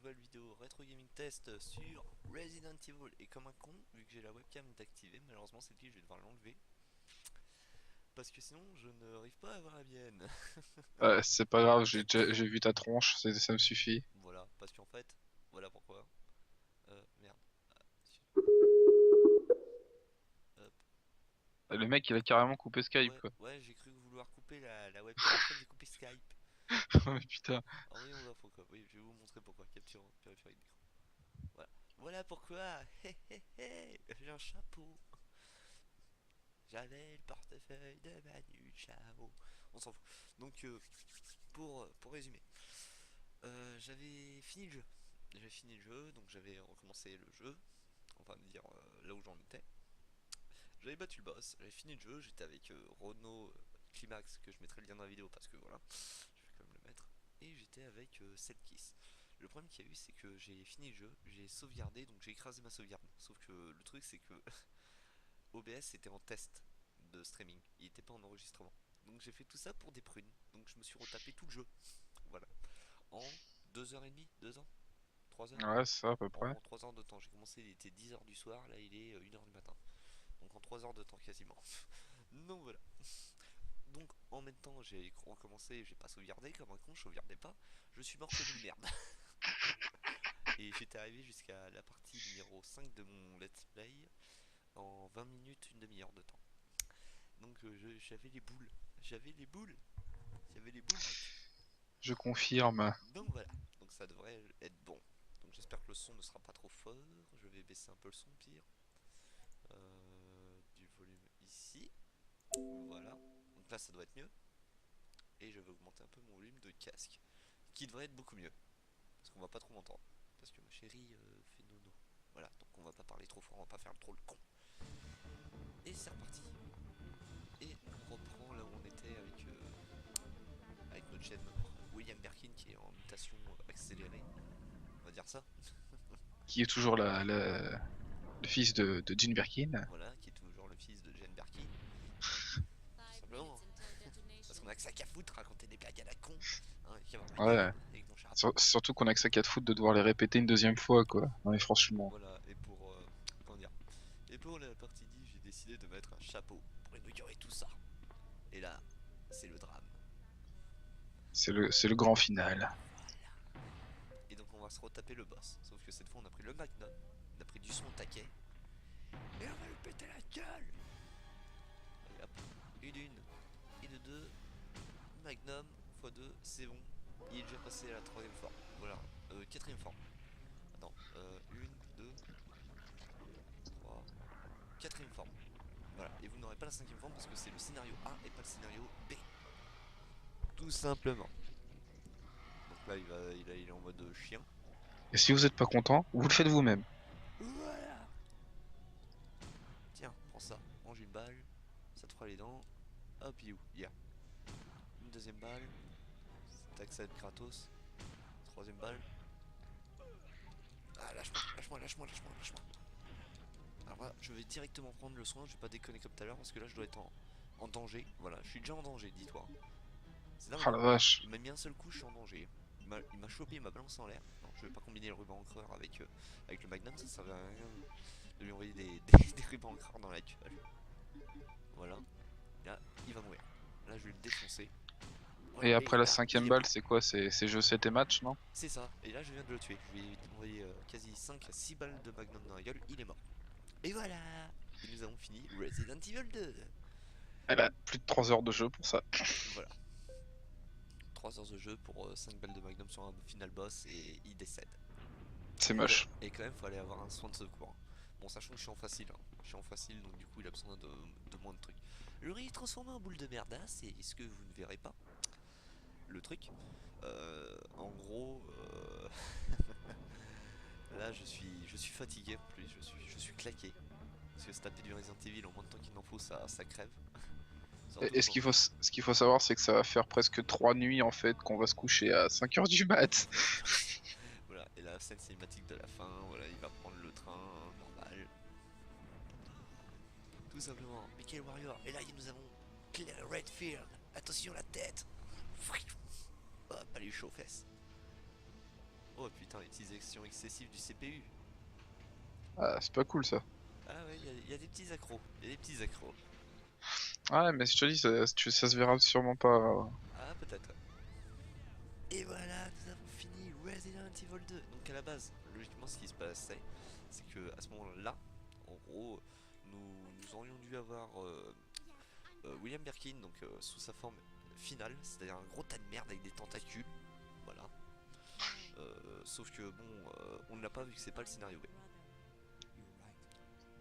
nouvelle vidéo rétro gaming test sur Resident Evil. Et comme un con, vu que j'ai la webcam d'activer, malheureusement celle-ci je vais devoir l'enlever parce que sinon je n'arrive pas à avoir la mienne. C'est pas grave, j'ai vu ta tronche, ça me suffit. Voilà, parce qu'en fait, voilà pourquoi. Merde. Hop. Le mec, il a carrément coupé Skype, Ouais, quoi. ouais, j'ai cru vouloir couper la webcam, en fait j'ai coupé Skype. Oh, putain. Ah oui, on va pourquoi. Oui, je vais vous montrer pourquoi. Capture, périphérique d'écran. Voilà. Voilà pourquoi. Hé hé hé. J'ai un chapeau. J'avais le portefeuille de Manu Chao. On s'en fout. Donc, pour résumer, j'avais fini le jeu. J'avais fini le jeu, donc j'avais recommencé le jeu. On va me dire là où j'en étais. J'avais battu le boss, j'avais fini le jeu. J'étais avec Renault Climax, que je mettrai le lien dans la vidéo parce que voilà, je vais quand même le mettre. Et j'étais avec Selkiss. Le problème qu'il y a eu, c'est que j'ai fini le jeu, j'ai sauvegardé, donc j'ai écrasé ma sauvegarde. Sauf que le truc, c'est que OBS était en test de streaming, il était pas en enregistrement. Donc j'ai fait tout ça pour des prunes. Donc je me suis retapé tout le jeu. Voilà. En 2h30, 2 ans, 3 heures. Ouais, c'est ça, à peu près. En 3 heures de temps. J'ai commencé, il était 10h du soir, là il est 1h du matin. Donc en 3 heures de temps quasiment. Donc voilà. Donc en même temps, j'ai recommencé, j'ai pas sauvegardé comme un con, je sauvegardais pas. Je suis mort comme une merde. Et j'étais arrivé jusqu'à la partie numéro 5 de mon let's play en 20 minutes, une demi-heure de temps. Donc j'avais les boules. J'avais les boules. J'avais les boules, mec. Je confirme. Donc voilà. Donc ça devrait être bon. Donc j'espère que le son ne sera pas trop fort. Je vais baisser un peu le son, pire. Du volume ici. Voilà. Donc là, ça doit être mieux. Et je vais augmenter un peu mon volume de casque. Qui devrait être beaucoup mieux. Parce qu'on va pas trop m'entendre. Parce que ma chérie fait nono. Voilà. Donc on va pas parler trop fort. On va pas faire trop le con. Et c'est reparti. Et on reprend là où on était avec notre chaîne William Birkin qui est en mutation accélérée, on va dire ça. Qui est toujours le fils de June Birkin. Voilà, qui est toujours le fils de Jane Birkin. Tout simplement. Parce qu'on a que ça qu'à foutre, raconter des blagues à la con. Hein, et avoir ma gueule Ouais. avec mon chapeau. Surtout qu'on a que ça qu'à te foutre de devoir les répéter une deuxième fois, quoi. Non, mais franchement. Voilà, et pour. Comment dire. Et pour la partie 10, j'ai décidé de mettre un chapeau pour inaugurer tout ça. Et là, c'est le drame. C'est le grand final. Voilà. Et donc on va se retaper le boss. Sauf que cette fois on a pris le Magnum, on a pris du son au taquet. Et on va lui péter la gueule. Allez hop. Et d'une, et de deux. Magnum x2, c'est bon. Il est déjà passé à la troisième forme. Voilà. Quatrième forme. Attends. Une, deux, trois. Quatrième forme. Voilà. Et vous n'aurez pas la cinquième forme parce que c'est le scénario A et pas le scénario B. Tout simplement. Donc là, il est en mode chien. Et si vous êtes pas content, vous le faites vous-même. Voilà. Tiens, prends ça. Mange une balle. Ça te fera les dents. Hop, il est où? Yeah. Une deuxième balle. T'accèdes gratos. Troisième balle. Ah, lâche-moi, lâche-moi, lâche-moi, lâche-moi, lâche-moi. Alors voilà, je vais directement prendre le soin, je vais pas déconner comme tout à l'heure parce que là je dois être en danger. Voilà, je suis déjà en danger, dis-toi. C'est dingue, Ah hein. la vache. Il m'a mis un seul coup, je suis en danger. Il m'a chopé, il m'a balancé en l'air. Non, je vais pas combiner le ruban encreur avec le magnum, ça servait à rien de lui envoyer des rubans encreur dans la gueule. Voilà, là, il va mourir. Là, je vais le défoncer. Voilà, Et après et la là, il cinquième est balle, mort. c'est quoi? C'est jeu 7 et match, non? C'est ça, et là, je viens de le tuer. Je lui ai envoyé quasi 5 à 6 balles de magnum dans la gueule, il est mort. Et voilà. Et nous avons fini Resident Evil 2. Elle a plus de 3 heures de jeu pour ça. Voilà. 3 heures de jeu pour 5 balles de magnum sur un final boss et il décède. C'est moche. Et quand même, il fallait avoir un soin de secours. Bon, sachant que je suis en facile. Hein. Je suis en facile, donc du coup, il a besoin de moins de trucs. Le riz est transformé en boule de merdasse, et ce que vous ne verrez pas, le truc. En gros, là, je suis fatigué en plus. Je suis claqué. Parce que se taper du Resident Evil en moins de temps qu'il n'en faut, ça crève. Surtout Et ce quand. qu'il faut savoir, c'est que ça va faire presque 3 nuits en fait qu'on va se coucher à 5 heures du mat. Voilà, et la scène cinématique de la fin, voilà, il va prendre le train, hein, normal. Tout simplement. Michael Warrior, et là nous avons Claire Redfield. Attention la tête. Hop, allez, chaud aux fesses. Oh putain, utilisation excessive du CPU. Ah, c'est pas cool ça. Ah ouais, il y a des petits accros. Il y a des petits accros. Ouais, mais je te dis, ça se verra sûrement pas. Ah, peut-être. Et voilà, nous avons fini Resident Evil 2. Donc à la base, logiquement, ce qui se passait, c'est que à ce moment-là, en gros, nous aurions dû avoir William Birkin, donc sous sa forme finale, c'est-à-dire un gros tas de merde avec des tentacules. Voilà. Sauf que bon, on ne l'a pas vu que c'est pas le scénario B.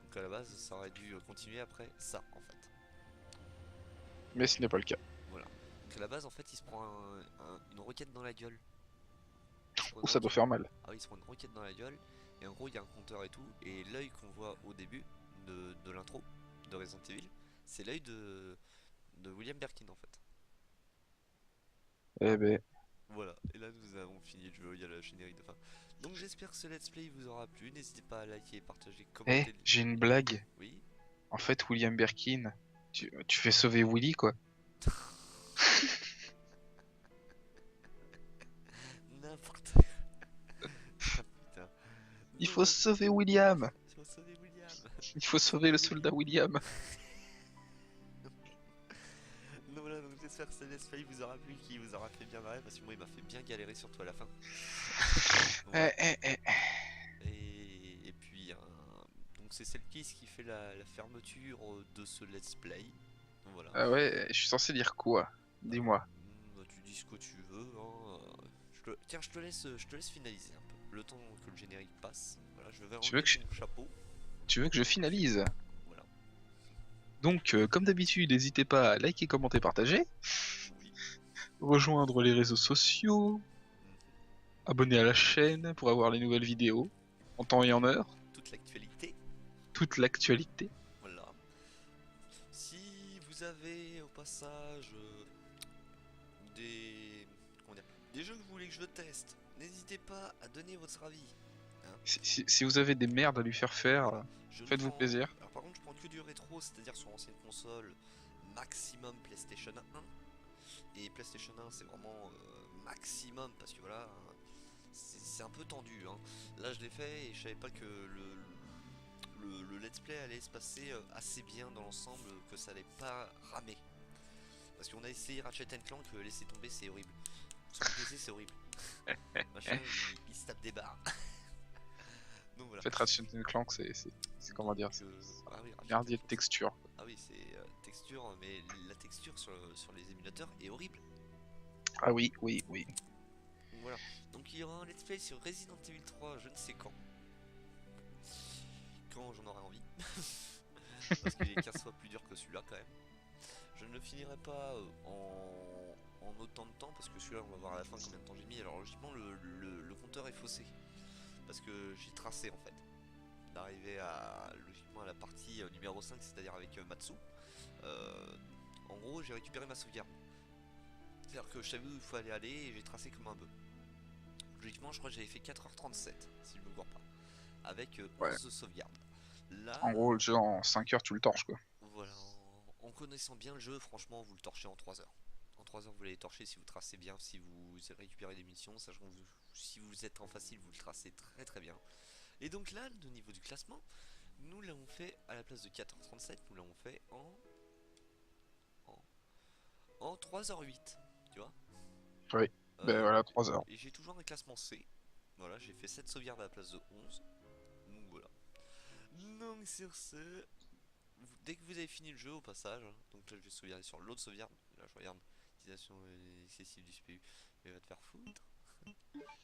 Donc à la base, ça aurait dû continuer après ça, en fait. Mais ce n'est pas le cas. Voilà. Donc à la base, en fait, il se prend une roquette dans la gueule. Il se prend Ou une ça doit roquette. faire mal. Ah oui, il se prend une roquette dans la gueule. Et en gros, il y a un compteur et tout. Et l'œil qu'on voit au début de l'intro de Resident Evil, c'est l'œil de William Birkin en fait. Eh ben, Voilà, et là nous avons fini le jeu, il y a le générique de fin. Donc j'espère que ce let's play vous aura plu. N'hésitez pas à liker, partager, commenter. j'ai une blague. Oui, En fait, William Birkin, tu fais sauver Willy, quoi. n'importe quoi. Ah, putain. Il Non, faut sauver William. il faut sauver William. Il faut sauver le soldat William. Donc voilà, donc j'espère que ce let's play vous aura plu, qui vous aura fait bien marrer, parce que moi il m'a fait bien galérer, surtout à la fin. Voilà. Eh, eh, eh. Et puis, donc c'est Selkis qui fait la fermeture de ce let's play. Donc voilà. Ah ouais, je suis censé dire quoi? Dis-moi. Bah, tu dis ce que tu veux. Hein. Tiens, je te laisse finaliser un peu. Le temps que le générique passe. Voilà, je vais Tu veux enlever que je, mon chapeau. tu veux que je finalise? Voilà. Donc, comme d'habitude, n'hésitez pas à liker, commenter, partager, Oui. rejoindre les réseaux sociaux, Mhm. abonner à la chaîne pour avoir les nouvelles vidéos en temps et en heure, Toute l'actualité. toute l'actualité. Voilà. Si vous avez au passage des, comment dire, des jeux que vous voulez que je teste, n'hésitez pas à donner votre avis. Hein. Si vous avez des merdes à lui faire faire, Voilà. Je ne faites-vous prends. plaisir. Alors par contre, je prends que du rétro, c'est-à-dire sur ancienne console, maximum PlayStation 1. Et PlayStation 1, c'est vraiment maximum parce que voilà, c'est un peu tendu. Hein. Là, je l'ai fait et je savais pas que le let's play allait se passer assez bien dans l'ensemble, que ça allait pas ramer. Parce qu'on a essayé Ratchet Clank, laisser tomber, c'est horrible. Sur mon PC, c'est horrible. Machin, il se tape des barres. Donc En voilà. fait, Ratchet Clank, c'est comment dire, Ah oui, c'est Ratchet merdier de Clank, texture. ah oui, c'est texture, mais la texture sur les émulateurs est horrible. Ah oui, oui, oui. Donc voilà. Donc il y aura un let's play sur Resident Evil 3, je ne sais quand. Quand j'en aurai envie. Parce qu'il est 15 fois plus dur que celui-là quand même. Je ne le finirai pas en autant de temps parce que celui-là on va voir à la fin combien de temps j'ai mis. Alors logiquement le compteur est faussé. Parce que j'ai tracé en fait. D'arriver à logiquement à la partie numéro 5, c'est-à-dire avec Matsu. Euh, En gros j'ai récupéré ma sauvegarde. C'est-à-dire que je savais où il faut aller et j'ai tracé comme un bœuf. Logiquement je crois que j'avais fait 4h37 si je ne me gourre pas. Avec Ouais. 11 sauvegardes. En Là, gros, le jeu en 5 heures, tu le torches, quoi. voilà, en connaissant bien le jeu, franchement, vous le torchez en 3 heures. En 3 heures, vous l'allez torcher si vous tracez bien, si vous récupérez des munitions, sachant que si vous êtes en facile, vous le tracez très très bien. Et donc là, au niveau du classement, nous l'avons fait à la place de 4h37, nous l'avons fait en, en 3h08, tu vois. Oui. Ben voilà, 3 heures. Et j'ai toujours un classement C. Voilà, j'ai fait 7 sauvegardes à la place de 11. Donc voilà. Donc sur ce, dès que vous avez fini le jeu au passage, hein, donc là je vais sauvegarder sur l'autre sauvegarde, là je regarde, utilisation excessive du CPU, mais va te faire foutre.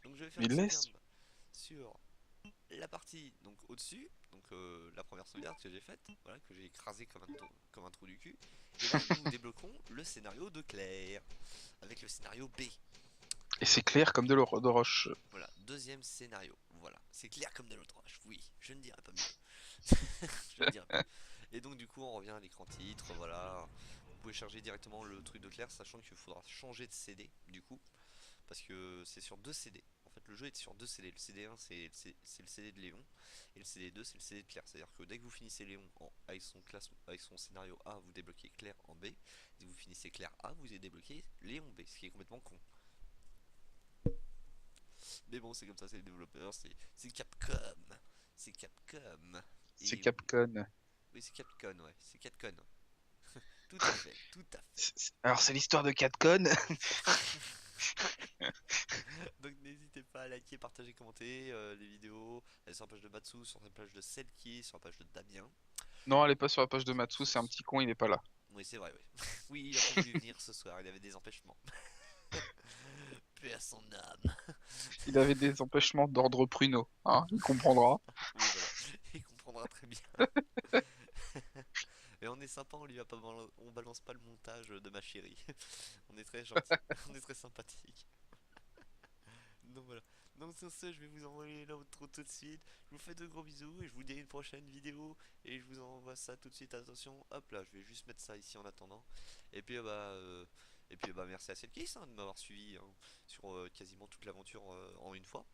Donc je vais faire une Il laisse. sauvegarde sur la partie donc au-dessus, donc la première sauvegarde que j'ai faite, voilà, que j'ai écrasé comme un trou du cul. Et là nous débloquons le scénario de Claire, avec le scénario B. Et c'est clair comme de l'eau de roche. Voilà, deuxième scénario, voilà, c'est clair comme de l'autre roche, oui, je ne dirais pas mieux. Je ne dirais pas. Et donc du coup on revient à l'écran titre, voilà. Vous pouvez charger directement le truc de Claire, sachant qu'il faudra changer de CD du coup, parce que c'est sur deux CD. En fait le jeu est sur deux CD. Le CD1 c'est le CD de Léon, et le CD2 c'est le CD de Claire. C'est-à-dire que dès que vous finissez Léon avec son scénario A, vous débloquez Claire en B. Dès que vous finissez Claire A, vous débloquez Léon B, ce qui est complètement con. Mais bon, c'est comme ça, c'est les développeurs, c'est Capcom. C'est Capcom. C'est Et oui, Capcom. oui, c'est Capcom, ouais. C'est Capcom. Tout à fait, tout à fait. Alors c'est l'histoire de Capcom. Donc n'hésitez pas à liker, partager, commenter les vidéos. Elle est sur la page de Matsu, sur la page de Selkie, sur la page de Damien. Non, elle est pas sur la page de Matsu, c'est un petit con, il est pas là. Oui, c'est vrai, oui. Oui, il a pas voulu venir ce soir, il avait des empêchements. Paix à son âme. Il avait des empêchements d'ordre pruneau, hein, il comprendra. Oui, voilà, il comprendra très bien. Et on est sympa, on lui a pas, on balance pas le montage de ma chérie. On est très gentil, on est très sympathique. Donc voilà. Donc sur ce, je vais vous envoyer l'outro tout de suite. Je vous fais de gros bisous et je vous dis à une prochaine vidéo. Et je vous envoie ça tout de suite. Attention, hop là, je vais juste mettre ça ici en attendant. Et puis merci à Selkis de m'avoir suivi hein, sur quasiment toute l'aventure en une fois.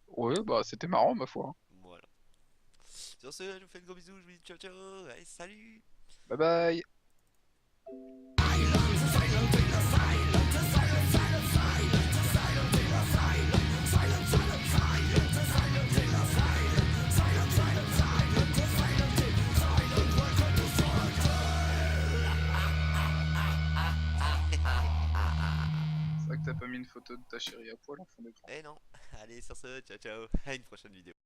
Ouais, bah c'était marrant ma foi. Voilà. Sur ce, je vous fais de gros bisous. Je vous dis ciao ciao. Allez, salut. Bye bye. C'est vrai que t'as pas mis une photo de ta chérie à poil en fond d'écran. Eh non. Allez, sur ce, ciao ciao. À une prochaine vidéo.